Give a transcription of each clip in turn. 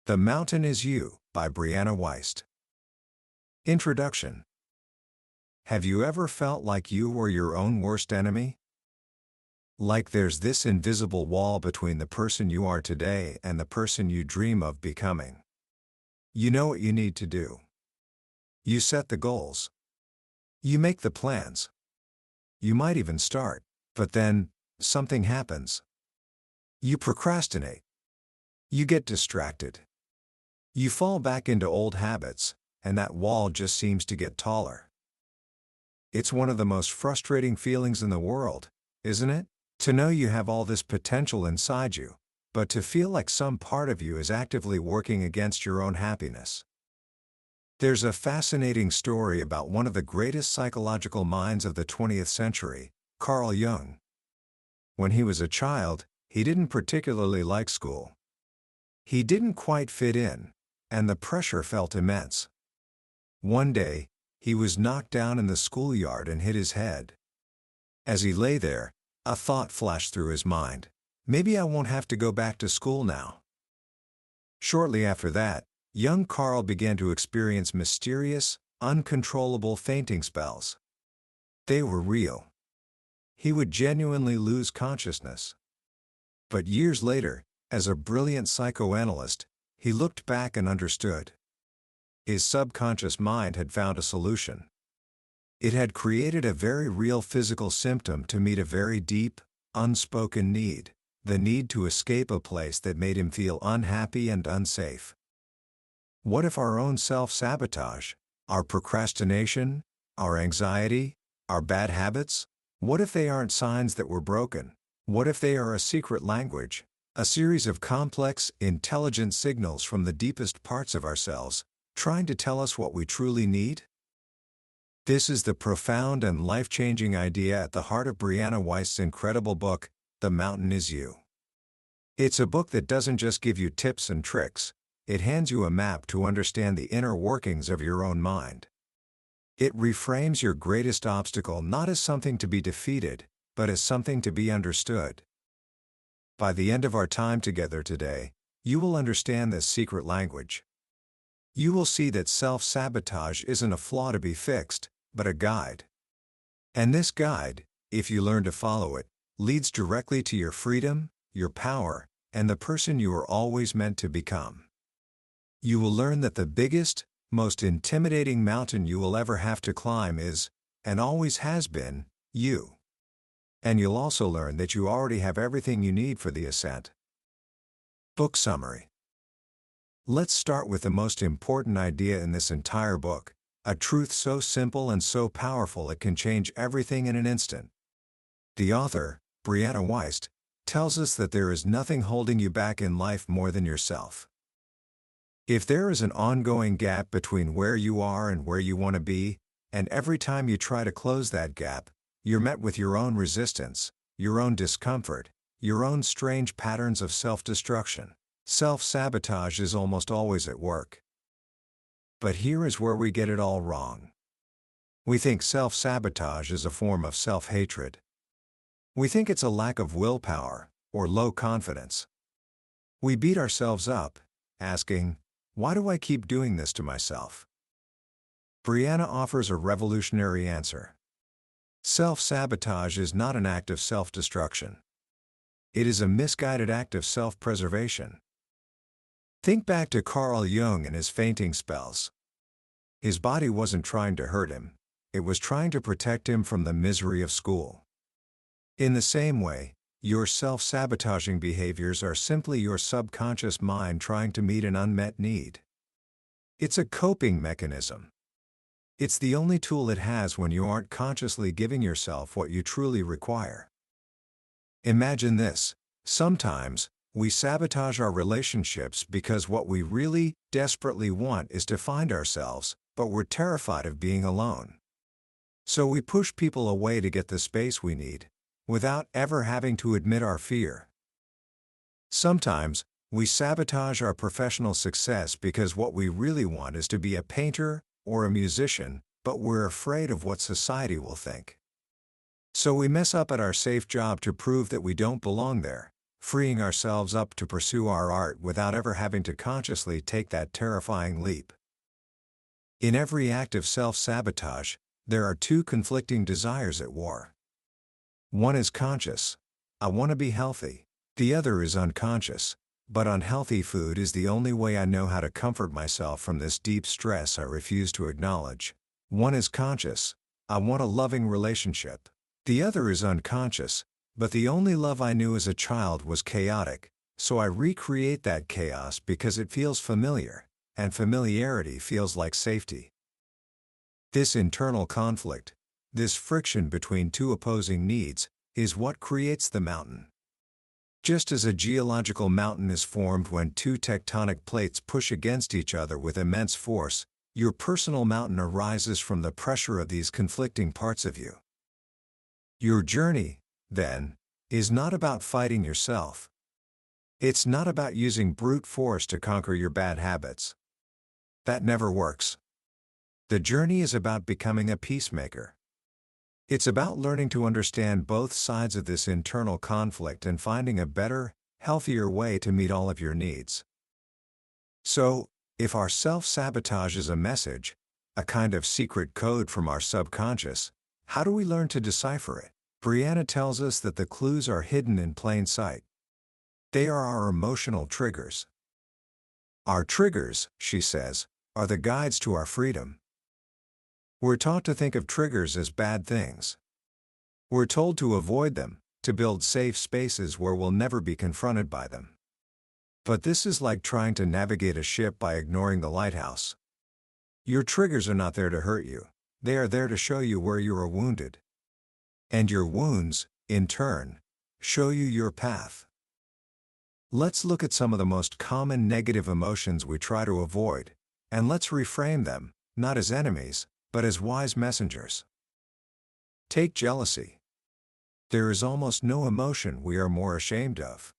The Mountain Is You, by Brianna Wiest. Introduction. Have you ever felt like you were your own worst enemy? Like there's this invisible wall between the person you are today and the person you dream of becoming. You know what you need to do. You set the goals. You make the plans. You might even start, but then, something happens. You procrastinate. You get distracted. You fall back into old habits, and that wall just seems to get taller. It's one of the most frustrating feelings in the world, isn't it? To know you have all this potential inside you, but to feel like some part of you is actively working against your own happiness. There's a fascinating story about one of the greatest psychological minds of the 20th century, Carl Jung. When he was a child, he didn't particularly like school. He didn't quite fit in, and the pressure felt immense. One day, he was knocked down in the schoolyard and hit his head. As he lay there, a thought flashed through his mind. Maybe I won't have to go back to school now. Shortly after that, young Carl began to experience mysterious, uncontrollable fainting spells. They were real. He would genuinely lose consciousness. But years later, as a brilliant psychoanalyst, he looked back and understood. His subconscious mind had found a solution. It had created a very real physical symptom to meet a very deep, unspoken need, the need to escape a place that made him feel unhappy and unsafe. What if our own self-sabotage, our procrastination, our anxiety, our bad habits, what if they aren't signs that we're broken? What if they are a secret language, a series of complex, intelligent signals from the deepest parts of ourselves, trying to tell us what we truly need? This is the profound and life-changing idea at the heart of Brianna Wiest's incredible book, The Mountain Is You. It's a book that doesn't just give you tips and tricks, it hands you a map to understand the inner workings of your own mind. It reframes your greatest obstacle not as something to be defeated, but as something to be understood. By the end of our time together today, you will understand this secret language. You will see that self-sabotage isn't a flaw to be fixed, but a guide. And this guide, if you learn to follow it, leads directly to your freedom, your power, and the person you are always meant to become. You will learn that the biggest, most intimidating mountain you will ever have to climb is, and always has been, you. And you'll also learn that you already have everything you need for the ascent. Book summary. Let's start with the most important idea in this entire book, a truth so simple and so powerful it can change everything in an instant. The author, Brianna Wiest, tells us that there is nothing holding you back in life more than yourself. If there is an ongoing gap between where you are and where you want to be, and every time you try to close that gap, you're met with your own resistance, your own discomfort, your own strange patterns of self-destruction, self-sabotage is almost always at work. But here is where we get it all wrong. We think self-sabotage is a form of self-hatred. We think it's a lack of willpower, or low confidence. We beat ourselves up, asking, why do I keep doing this to myself? Brianna offers a revolutionary answer. Self-sabotage is not an act of self-destruction. It is a misguided act of self-preservation. Think back to Carl Jung and his fainting spells. His body wasn't trying to hurt him, it was trying to protect him from the misery of school. In the same way, your self-sabotaging behaviors are simply your subconscious mind trying to meet an unmet need. It's a coping mechanism. It's the only tool it has when you aren't consciously giving yourself what you truly require. Imagine this: sometimes, we sabotage our relationships because what we really, desperately want is to find ourselves, but we're terrified of being alone. So we push people away to get the space we need, without ever having to admit our fear. Sometimes, we sabotage our professional success because what we really want is to be a painter or a musician, but we're afraid of what society will think. So we mess up at our safe job to prove that we don't belong there, freeing ourselves up to pursue our art without ever having to consciously take that terrifying leap. In every act of self-sabotage, there are two conflicting desires at war. One is conscious, I want to be healthy. The other is unconscious, but unhealthy food is the only way I know how to comfort myself from this deep stress I refuse to acknowledge. One is conscious, I want a loving relationship. The other is unconscious, but the only love I knew as a child was chaotic, so I recreate that chaos because it feels familiar, and familiarity feels like safety. This internal conflict, this friction between two opposing needs, is what creates the mountain. Just as a geological mountain is formed when two tectonic plates push against each other with immense force, your personal mountain arises from the pressure of these conflicting parts of you. Your journey, then, is not about fighting yourself. It's not about using brute force to conquer your bad habits. That never works. The journey is about becoming a peacemaker. It's about learning to understand both sides of this internal conflict and finding a better, healthier way to meet all of your needs. So, if our self-sabotage is a message, a kind of secret code from our subconscious, how do we learn to decipher it? Brianna tells us that the clues are hidden in plain sight. They are our emotional triggers. Our triggers, she says, are the guides to our freedom. We're taught to think of triggers as bad things. We're told to avoid them, to build safe spaces where we'll never be confronted by them. But this is like trying to navigate a ship by ignoring the lighthouse. Your triggers are not there to hurt you. They are there to show you where you are wounded. And your wounds, in turn, show you your path. Let's look at some of the most common negative emotions we try to avoid, and let's reframe them, not as enemies, but as wise messengers. Take jealousy. There is almost no emotion we are more ashamed of.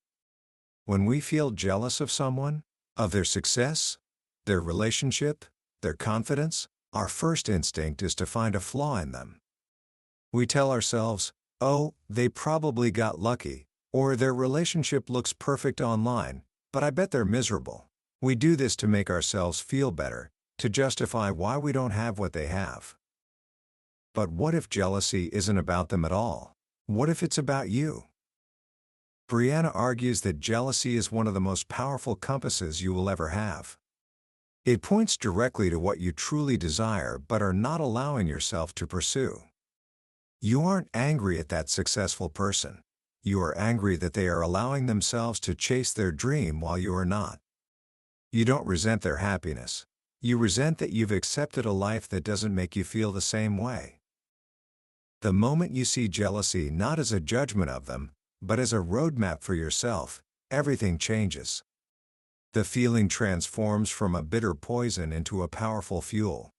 When we feel jealous of someone, of their success, their relationship, their confidence, our first instinct is to find a flaw in them. We tell ourselves, oh, they probably got lucky, or their relationship looks perfect online, but I bet they're miserable. We do this to make ourselves feel better, to justify why we don't have what they have. But what if jealousy isn't about them at all? What if it's about you? Brianna argues that jealousy is one of the most powerful compasses you will ever have. It points directly to what you truly desire but are not allowing yourself to pursue. You aren't angry at that successful person. You are angry that they are allowing themselves to chase their dream while you are not. You don't resent their happiness. You resent that you've accepted a life that doesn't make you feel the same way. The moment you see jealousy not as a judgment of them, but as a roadmap for yourself, everything changes. The feeling transforms from a bitter poison into a powerful fuel.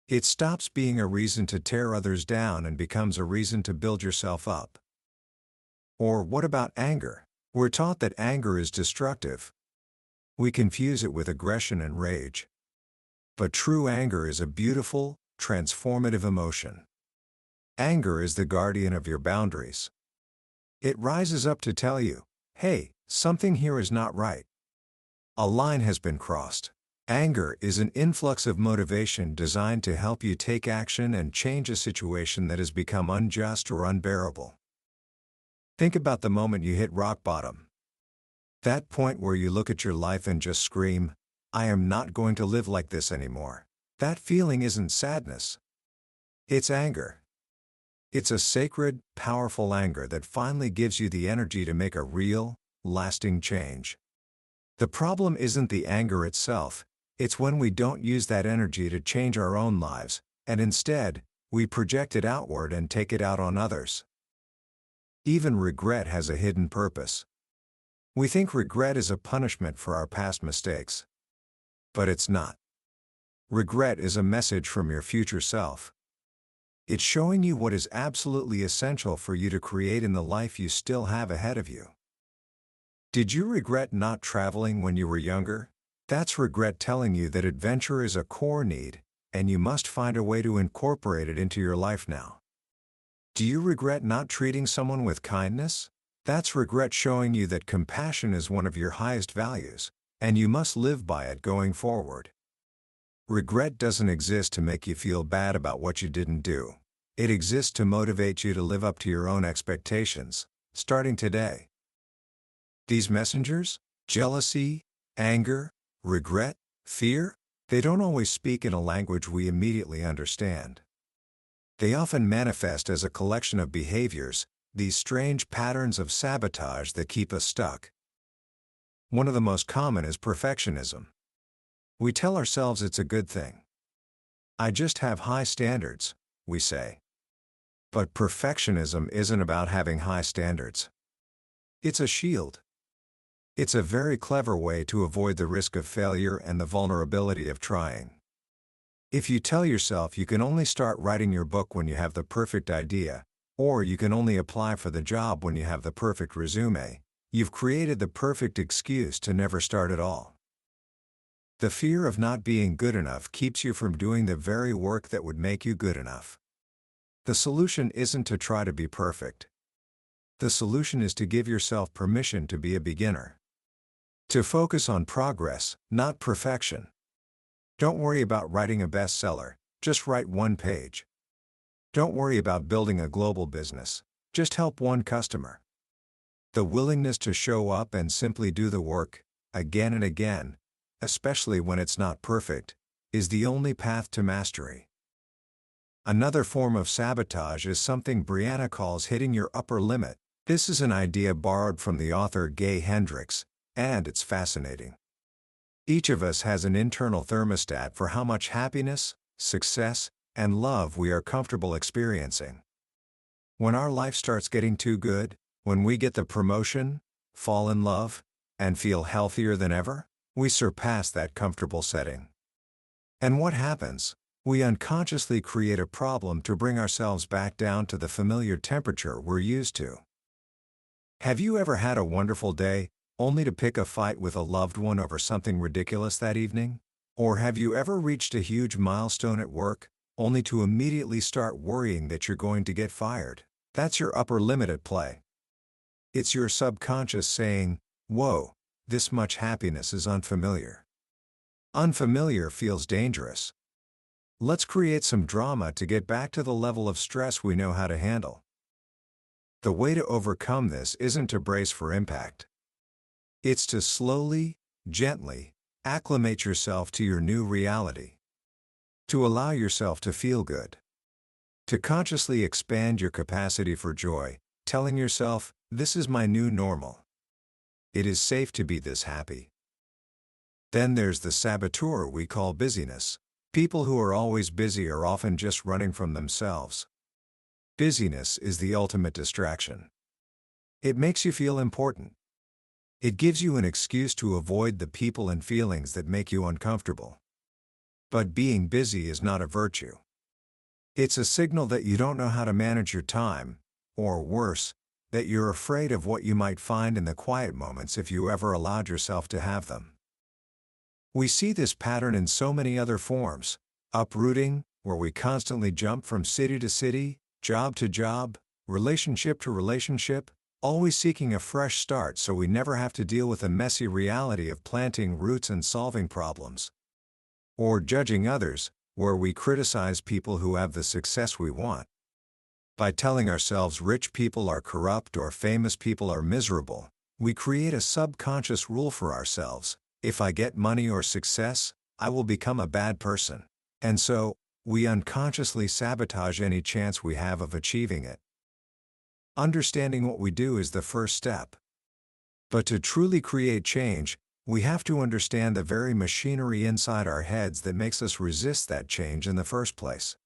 It stops being a reason to tear others down and becomes a reason to build yourself up. Or what about anger? We're taught that anger is destructive. We confuse it with aggression and rage. But true anger is a beautiful, transformative emotion. Anger is the guardian of your boundaries. It rises up to tell you, hey, something here is not right. A line has been crossed. Anger is an influx of motivation designed to help you take action and change a situation that has become unjust or unbearable. Think about the moment you hit rock bottom. That point where you look at your life and just scream, I am not going to live like this anymore. That feeling isn't sadness. It's anger. It's a sacred, powerful anger that finally gives you the energy to make a real, lasting change. The problem isn't the anger itself, it's when we don't use that energy to change our own lives, and instead, we project it outward and take it out on others. Even regret has a hidden purpose. We think regret is a punishment for our past mistakes. But it's not. Regret is a message from your future self. It's showing you what is absolutely essential for you to create in the life you still have ahead of you. Did you regret not traveling when you were younger? That's regret telling you that adventure is a core need, and you must find a way to incorporate it into your life now. Do you regret not treating someone with kindness? That's regret showing you that compassion is one of your highest values, and you must live by it going forward. Regret doesn't exist to make you feel bad about what you didn't do. It exists to motivate you to live up to your own expectations, starting today. These messengers, jealousy, anger, regret, fear, they don't always speak in a language we immediately understand. They often manifest as a collection of behaviors, these strange patterns of sabotage that keep us stuck. One of the most common is perfectionism. We tell ourselves it's a good thing. I just have high standards, we say. But perfectionism isn't about having high standards. It's a shield. It's a very clever way to avoid the risk of failure and the vulnerability of trying. If you tell yourself you can only start writing your book when you have the perfect idea, or you can only apply for the job when you have the perfect resume, you've created the perfect excuse to never start at all. The fear of not being good enough keeps you from doing the very work that would make you good enough. The solution isn't to try to be perfect. The solution is to give yourself permission to be a beginner. To focus on progress, not perfection. Don't worry about writing a bestseller, just write one page. Don't worry about building a global business, just help one customer. The willingness to show up and simply do the work, again and again, especially when it's not perfect, is the only path to mastery. Another form of sabotage is something Brianna calls hitting your upper limit. This is an idea borrowed from the author Gay Hendricks, and it's fascinating. Each of us has an internal thermostat for how much happiness, success, and love we are comfortable experiencing. When our life starts getting too good, when we get the promotion, fall in love, and feel healthier than ever, we surpass that comfortable setting. And what happens? We unconsciously create a problem to bring ourselves back down to the familiar temperature we're used to. Have you ever had a wonderful day, only to pick a fight with a loved one over something ridiculous that evening? Or have you ever reached a huge milestone at work, only to immediately start worrying that you're going to get fired? That's your upper limit at play. It's your subconscious saying, "Whoa, this much happiness is unfamiliar. Unfamiliar feels dangerous. Let's create some drama to get back to the level of stress we know how to handle." The way to overcome this isn't to brace for impact. It's to slowly, gently, acclimate yourself to your new reality. To allow yourself to feel good. To consciously expand your capacity for joy, telling yourself, "This is my new normal. It is safe to be this happy." Then there's the saboteur we call busyness. People who are always busy are often just running from themselves. Busyness is the ultimate distraction. It makes you feel important. It gives you an excuse to avoid the people and feelings that make you uncomfortable. But being busy is not a virtue. It's a signal that you don't know how to manage your time, or worse, that you're afraid of what you might find in the quiet moments if you ever allowed yourself to have them. We see this pattern in so many other forms. Uprooting, where we constantly jump from city to city, job to job, relationship to relationship, always seeking a fresh start so we never have to deal with the messy reality of planting roots and solving problems. Or judging others, where we criticize people who have the success we want. By telling ourselves rich people are corrupt or famous people are miserable, we create a subconscious rule for ourselves: if I get money or success, I will become a bad person. And so, we unconsciously sabotage any chance we have of achieving it. Understanding what we do is the first step. But to truly create change, we have to understand the very machinery inside our heads that makes us resist that change in the first place.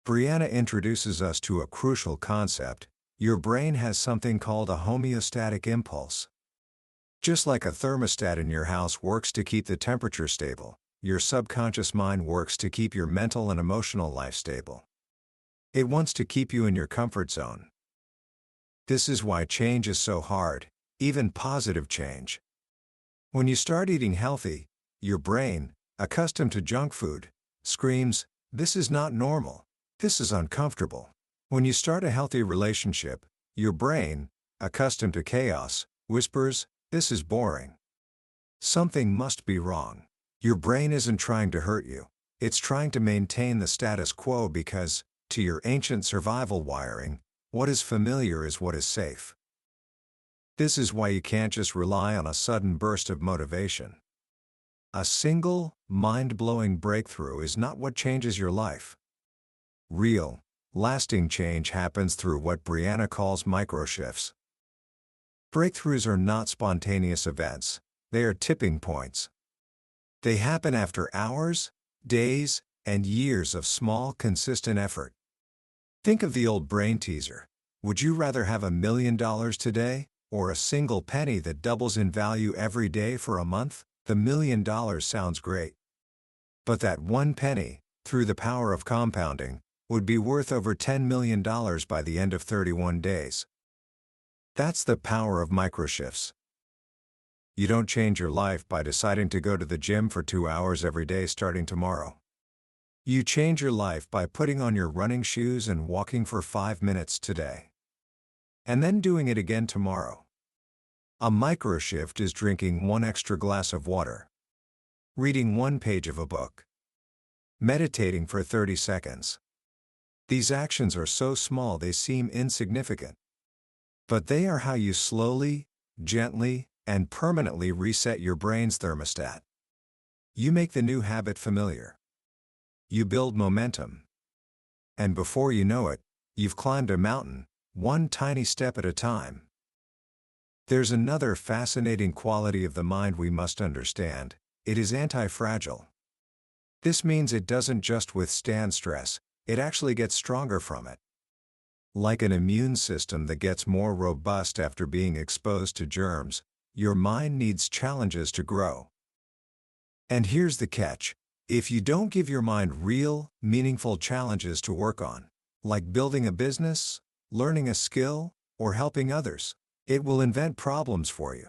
Brianna introduces us to a crucial concept: your brain has something called a homeostatic impulse. Just like a thermostat in your house works to keep the temperature stable, your subconscious mind works to keep your mental and emotional life stable. It wants to keep you in your comfort zone. This is why change is so hard, even positive change. When you start eating healthy, your brain, accustomed to junk food, screams, "This is not normal. This is uncomfortable." When you start a healthy relationship, your brain, accustomed to chaos, whispers, "This is boring. Something must be wrong." Your brain isn't trying to hurt you. It's trying to maintain the status quo because, to your ancient survival wiring, what is familiar is what is safe. This is why you can't just rely on a sudden burst of motivation. A single, mind-blowing breakthrough is not what changes your life. Real, lasting change happens through what Brianna calls microshifts. Breakthroughs are not spontaneous events, they are tipping points. They happen after hours, days, and years of small, consistent effort. Think of the old brain teaser. Would you rather have $1 million today, or a single penny that doubles in value every day for a month? The $1 million sounds great. But that one penny, through the power of compounding, would be worth over $10 million by the end of 31 days. That's the power of microshifts. You don't change your life by deciding to go to the gym for 2 hours every day starting tomorrow. You change your life by putting on your running shoes and walking for 5 minutes today. And then doing it again tomorrow. A microshift is drinking 1 extra glass of water, reading 1 page of a book, meditating for 30 seconds. These actions are so small they seem insignificant. But they are how you slowly, gently, and permanently reset your brain's thermostat. You make the new habit familiar. You build momentum. And before you know it, you've climbed a mountain, one tiny step at a time. There's another fascinating quality of the mind we must understand. It is anti-fragile. This means it doesn't just withstand stress, it actually gets stronger from it. Like an immune system that gets more robust after being exposed to germs, your mind needs challenges to grow. And here's the catch. If you don't give your mind real, meaningful challenges to work on, like building a business, learning a skill, or helping others, it will invent problems for you.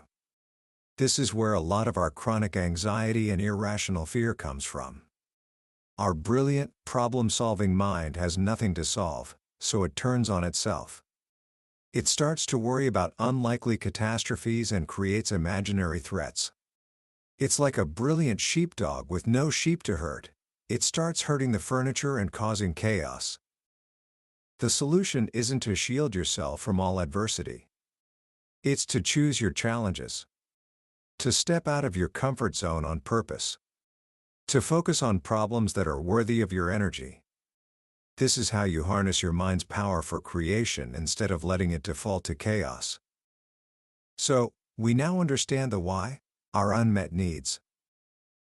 This is where a lot of our chronic anxiety and irrational fear comes from. Our brilliant, problem-solving mind has nothing to solve, so it turns on itself. It starts to worry about unlikely catastrophes and creates imaginary threats. It's like a brilliant sheepdog with no sheep to herd. It starts hurting the furniture and causing chaos. The solution isn't to shield yourself from all adversity. It's to choose your challenges. To step out of your comfort zone on purpose. To focus on problems that are worthy of your energy. This is how you harness your mind's power for creation instead of letting it default to chaos. So, we now understand the why, our unmet needs.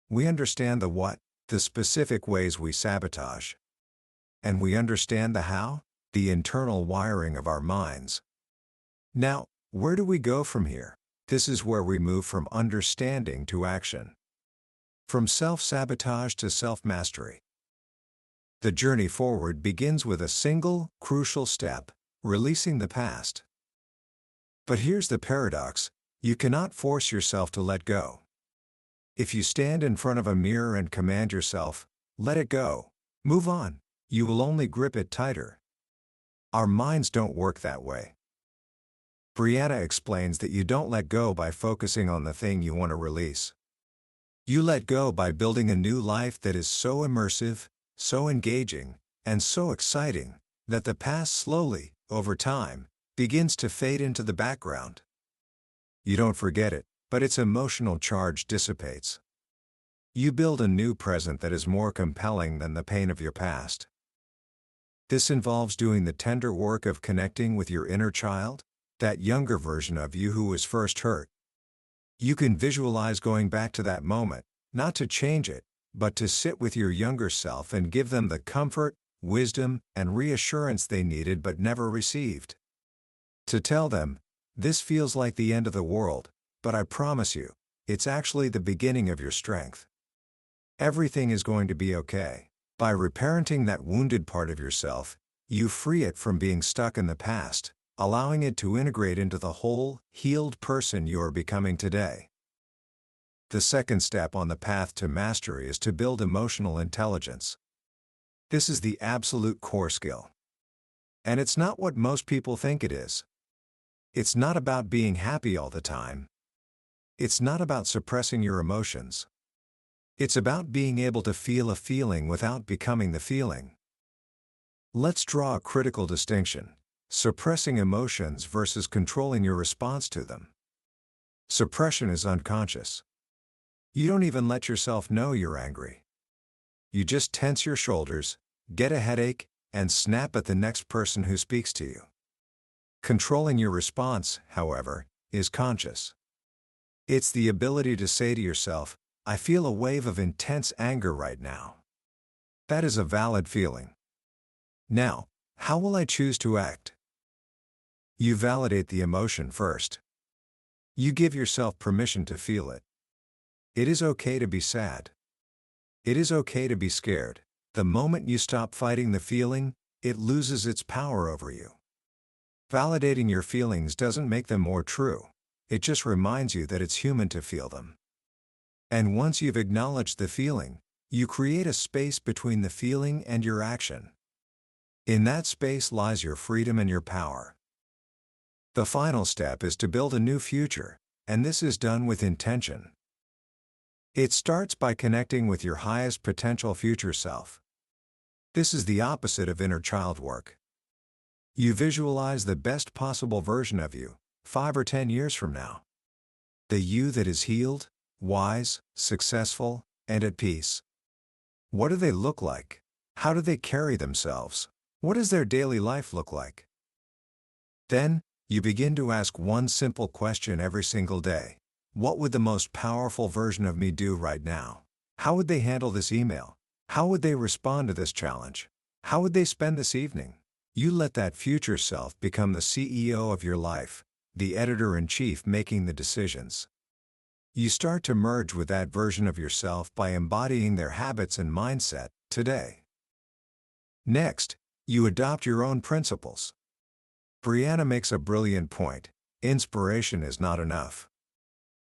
We understand the what, the specific ways we sabotage. And we understand the how, the internal wiring of our minds. Now, where do we go from here? This is where we move from understanding to action. From self-sabotage to self-mastery. The journey forward begins with a single, crucial step, releasing the past. But here's the paradox, you cannot force yourself to let go. If you stand in front of a mirror and command yourself, let it go, move on, you will only grip it tighter. Our minds don't work that way. Brianna explains that you don't let go by focusing on the thing you want to release. You let go by building a new life that is so immersive, so engaging, and so exciting, that the past slowly, over time, begins to fade into the background. You don't forget it, but its emotional charge dissipates. You build a new present that is more compelling than the pain of your past. This involves doing the tender work of connecting with your inner child, that younger version of you who was first hurt. You can visualize going back to that moment, not to change it, but to sit with your younger self and give them the comfort, wisdom, and reassurance they needed but never received. To tell them, this feels like the end of the world, but I promise you, it's actually the beginning of your strength. Everything is going to be okay. By reparenting that wounded part of yourself, you free it from being stuck in the past, allowing it to integrate into the whole, healed person you are becoming today. The second step on the path to mastery is to build emotional intelligence. This is the absolute core skill. And it's not what most people think it is. It's not about being happy all the time. It's not about suppressing your emotions. It's about being able to feel a feeling without becoming the feeling. Let's draw a critical distinction: suppressing emotions versus controlling your response to them. Suppression is unconscious. You don't even let yourself know you're angry. You just tense your shoulders, get a headache, and snap at the next person who speaks to you. Controlling your response, however, is conscious. It's the ability to say to yourself, "I feel a wave of intense anger right now." That is a valid feeling. Now, how will I choose to act? You validate the emotion first. You give yourself permission to feel it. It is okay to be sad. It is okay to be scared. The moment you stop fighting the feeling, it loses its power over you. Validating your feelings doesn't make them more true. It just reminds you that it's human to feel them. And once you've acknowledged the feeling, you create a space between the feeling and your action. In that space lies your freedom and your power. The final step is to build a new future, and this is done with intention. It starts by connecting with your highest potential future self. This is the opposite of inner child work. You visualize the best possible version of you, 5 or 10 years from now. The you that is healed, wise, successful, and at peace. What do they look like? How do they carry themselves? What does their daily life look like? Then, you begin to ask one simple question every single day. What would the most powerful version of me do right now? How would they handle this email? How would they respond to this challenge? How would they spend this evening? You let that future self become the CEO of your life, the editor-in-chief making the decisions. You start to merge with that version of yourself by embodying their habits and mindset today. Next, you adopt your own principles. Brianna makes a brilliant point: inspiration is not enough.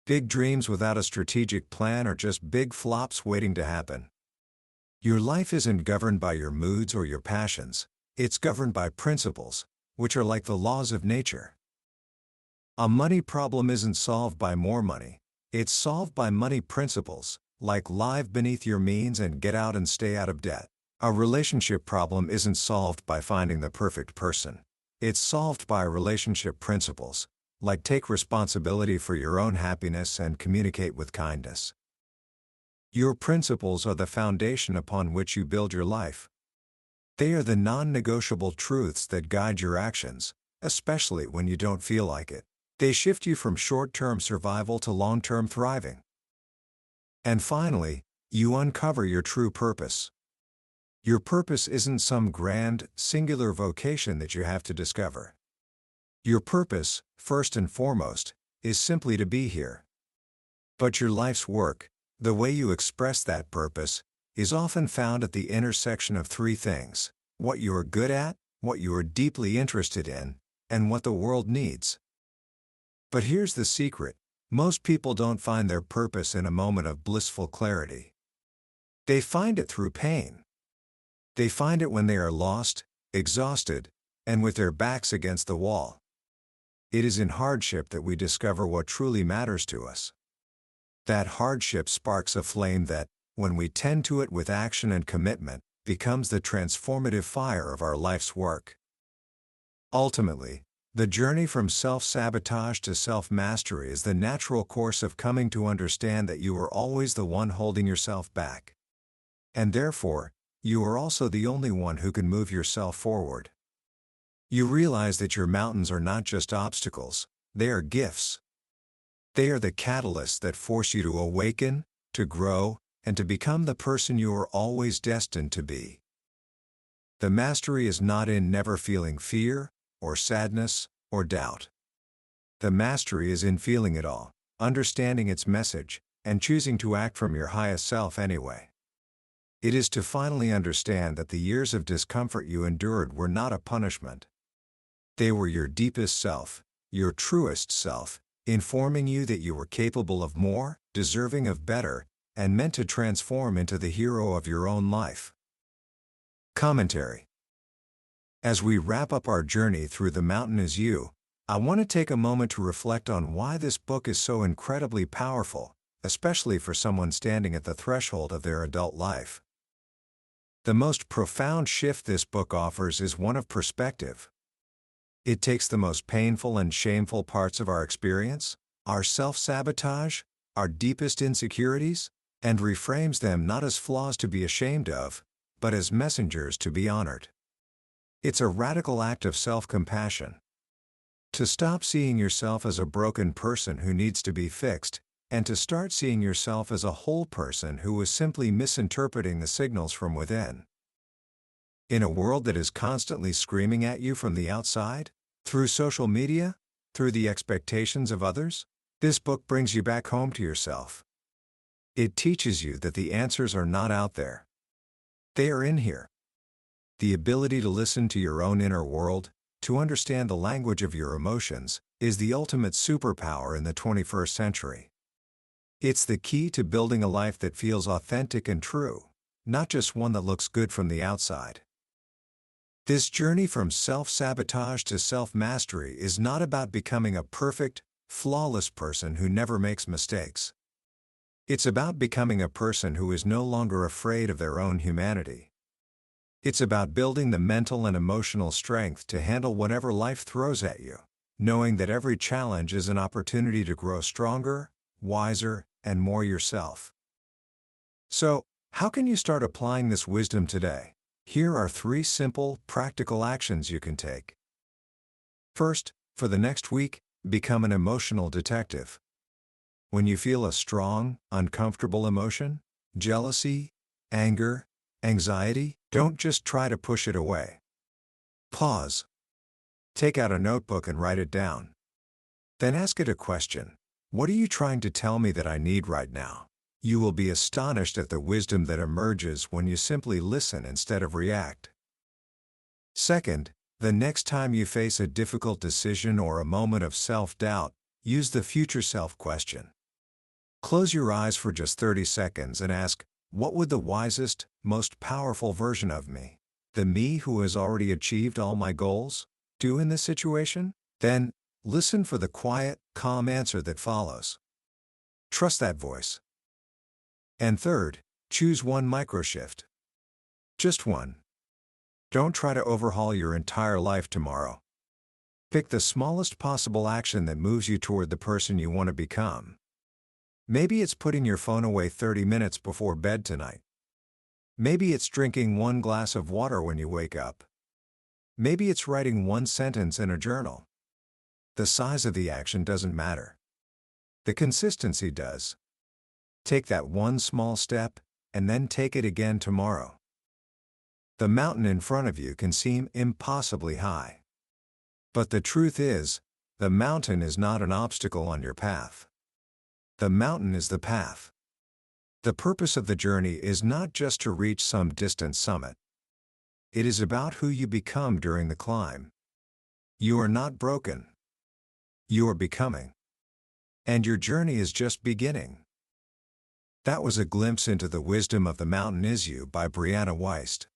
Big dreams without a strategic plan are just big flops waiting to happen. Your life isn't governed by your moods or your passions, it's governed by principles, which are like the laws of nature. A money problem isn't solved by more money, it's solved by money principles, like live beneath your means and get out and stay out of debt. A relationship problem isn't solved by finding the perfect person. It's solved by relationship principles, like take responsibility for your own happiness and communicate with kindness. Your principles are the foundation upon which you build your life. They are the non-negotiable truths that guide your actions, especially when you don't feel like it. They shift you from short-term survival to long-term thriving. And finally, you uncover your true purpose. Your purpose isn't some grand, singular vocation that you have to discover. Your purpose, first and foremost, is simply to be here. But your life's work, the way you express that purpose, is often found at the intersection of 3 things: what you are good at, what you are deeply interested in, and what the world needs. But here's the secret: most people don't find their purpose in a moment of blissful clarity. They find it through pain. They find it when they are lost, exhausted, and with their backs against the wall. It is in hardship that we discover what truly matters to us. That hardship sparks a flame that, when we tend to it with action and commitment, becomes the transformative fire of our life's work. Ultimately, the journey from self-sabotage to self-mastery is the natural course of coming to understand that you are always the one holding yourself back. And therefore, you are also the only one who can move yourself forward. You realize that your mountains are not just obstacles, they are gifts. They are the catalysts that force you to awaken, to grow, and to become the person you are always destined to be. The mastery is not in never feeling fear, or sadness, or doubt. The mastery is in feeling it all, understanding its message, and choosing to act from your highest self anyway. It is to finally understand that the years of discomfort you endured were not a punishment. They were your deepest self, your truest self, informing you that you were capable of more, deserving of better, and meant to transform into the hero of your own life. Commentary. As we wrap up our journey through The Mountain Is You, I want to take a moment to reflect on why this book is so incredibly powerful, especially for someone standing at the threshold of their adult life. The most profound shift this book offers is one of perspective. It takes the most painful and shameful parts of our experience, our self-sabotage, our deepest insecurities, and reframes them not as flaws to be ashamed of, but as messengers to be honored. It's a radical act of self-compassion. To stop seeing yourself as a broken person who needs to be fixed, and to start seeing yourself as a whole person who is simply misinterpreting the signals from within. In a world that is constantly screaming at you from the outside, through social media, through the expectations of others, this book brings you back home to yourself. It teaches you that the answers are not out there. They are in here. The ability to listen to your own inner world, to understand the language of your emotions, is the ultimate superpower in the 21st century. It's the key to building a life that feels authentic and true, not just one that looks good from the outside. This journey from self-sabotage to self-mastery is not about becoming a perfect, flawless person who never makes mistakes. It's about becoming a person who is no longer afraid of their own humanity. It's about building the mental and emotional strength to handle whatever life throws at you, knowing that every challenge is an opportunity to grow stronger, wiser, and more yourself. So, how can you start applying this wisdom today? Here are 3 simple, practical actions you can take. First, for the next week, become an emotional detective. When you feel a strong, uncomfortable emotion, jealousy, anger, anxiety, don't just try to push it away. Pause. Take out a notebook and write it down. Then ask it a question. What are you trying to tell me that I need right now? You will be astonished at the wisdom that emerges when you simply listen instead of react. Second, the next time you face a difficult decision or a moment of self-doubt, use the future self question. Close your eyes for just 30 seconds and ask, what would the wisest, most powerful version of me, the me who has already achieved all my goals, do in this situation? Then, listen for the quiet, calm answer that follows. Trust that voice. And third, choose one microshift. Just one. Don't try to overhaul your entire life tomorrow. Pick the smallest possible action that moves you toward the person you want to become. Maybe it's putting your phone away 30 minutes before bed tonight. Maybe it's drinking 1 glass of water when you wake up. Maybe it's writing 1 sentence in a journal. The size of the action doesn't matter. The consistency does. Take that one small step, and then take it again tomorrow. The mountain in front of you can seem impossibly high. But the truth is, the mountain is not an obstacle on your path. The mountain is the path. The purpose of the journey is not just to reach some distant summit. It is about who you become during the climb. You are not broken. You are becoming. And your journey is just beginning. That was a glimpse into the wisdom of The Mountain Is You by Brianna Wiest.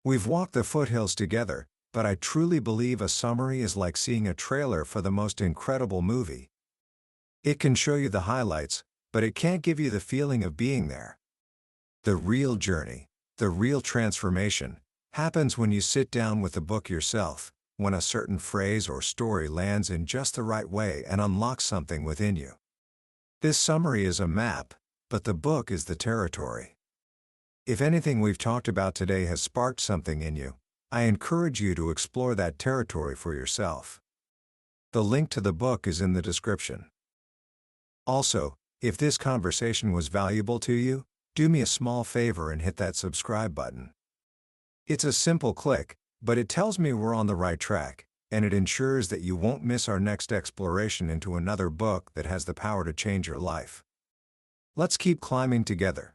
We've walked the foothills together, but I truly believe a summary is like seeing a trailer for the most incredible movie. It can show you the highlights, but it can't give you the feeling of being there. The real journey, the real transformation, happens when you sit down with the book yourself, when a certain phrase or story lands in just the right way and unlocks something within you. This summary is a map, but the book is the territory. If anything we've talked about today has sparked something in you, I encourage you to explore that territory for yourself. The link to the book is in the description. Also, if this conversation was valuable to you, do me a small favor and hit that subscribe button. It's a simple click, but it tells me we're on the right track, and it ensures that you won't miss our next exploration into another book that has the power to change your life. Let's keep climbing together.